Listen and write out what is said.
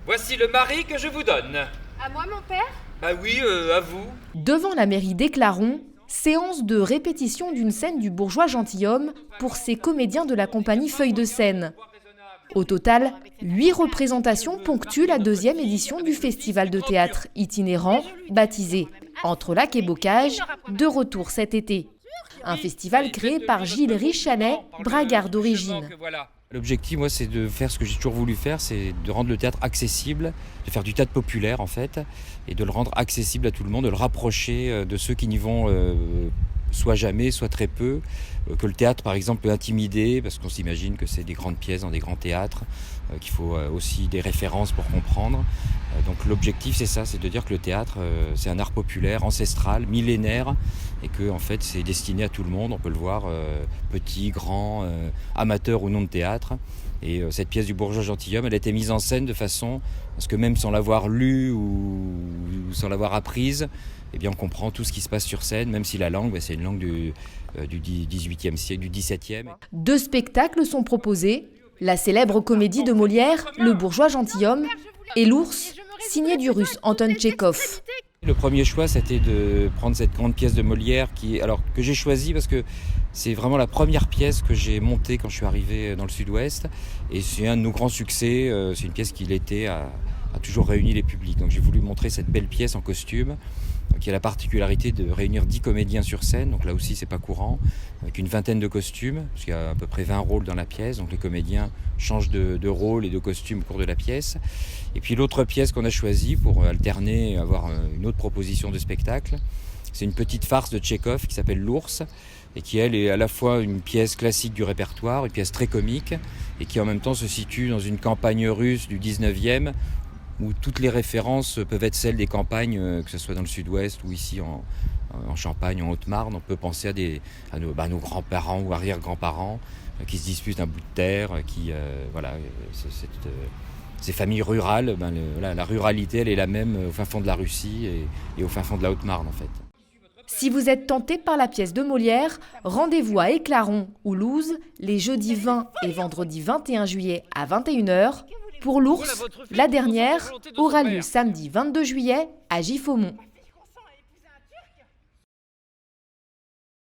Voici le mari que je vous donne. À moi, mon père? Bah oui, à vous. Devant la mairie d'Éclaron, séance de répétition d'une scène du Bourgeois gentilhomme pour ces comédiens de la compagnie Feuille de Seine. Au total, 8 représentations ponctuent la 2e édition du festival de théâtre itinérant, baptisé Entre lac et bocage, de retour cet été. Un festival créé par Gilles Richalet, bragard d'origine. L'objectif, moi, c'est de faire ce que j'ai toujours voulu faire, c'est de rendre le théâtre accessible, de faire du théâtre populaire, en fait, et de le rendre accessible à tout le monde, de le rapprocher de ceux qui n'y vont soit jamais, soit très peu, que le théâtre, par exemple, peut intimider, parce qu'on s'imagine que c'est des grandes pièces dans des grands théâtres, qu'il faut aussi des références pour comprendre. Donc l'objectif, c'est ça, c'est de dire que le théâtre, c'est un art populaire, ancestral, millénaire, et que en fait, c'est destiné à tout le monde. On peut le voir, petit, grand, amateur ou non de théâtre. Et cette pièce du Bourgeois gentilhomme, elle a été mise en scène de façon à ce que même sans l'avoir lue ou sans l'avoir apprise, eh bien, on comprend tout ce qui se passe sur scène, même si la langue, c'est une langue du XVIIIe siècle, du XVIIe. 2 spectacles sont proposés. La célèbre comédie de Molière, Le Bourgeois gentilhomme, et L'Ours, signé du russe Anton Tchekhov. Le premier choix, c'était de prendre cette grande pièce de Molière que j'ai choisie parce que c'est vraiment la première pièce que j'ai montée quand je suis arrivé dans le Sud-Ouest. Et c'est un de nos grands succès. C'est une pièce qui l'été a toujours réuni les publics. Donc j'ai voulu montrer cette belle pièce en costume qui a la particularité de réunir 10 comédiens sur scène, donc là aussi c'est pas courant, avec une vingtaine de costumes, parce qu'il y a à peu près 20 rôles dans la pièce, donc les comédiens changent de rôle et de costume au cours de la pièce. Et puis l'autre pièce qu'on a choisie pour alterner et avoir une autre proposition de spectacle, c'est une petite farce de Tchekhov qui s'appelle L'Ours, et qui elle est à la fois une pièce classique du répertoire, une pièce très comique, et qui en même temps se situe dans une campagne russe du 19e, où toutes les références peuvent être celles des campagnes, que ce soit dans le Sud-Ouest ou ici en Champagne, en Haute-Marne. On peut penser à nos grands-parents ou arrière-grands-parents qui se disputent un bout de terre, ces familles rurales, la ruralité, elle est la même au fin fond de la Russie et au fin fond de la Haute-Marne, en fait. Si vous êtes tenté par la pièce de Molière, rendez-vous à Éclaron ou Louz les jeudis 20 et vendredi 21 juillet à 21h. Pour L'Ours, la dernière aura lieu samedi 22 juillet à Giffaumont.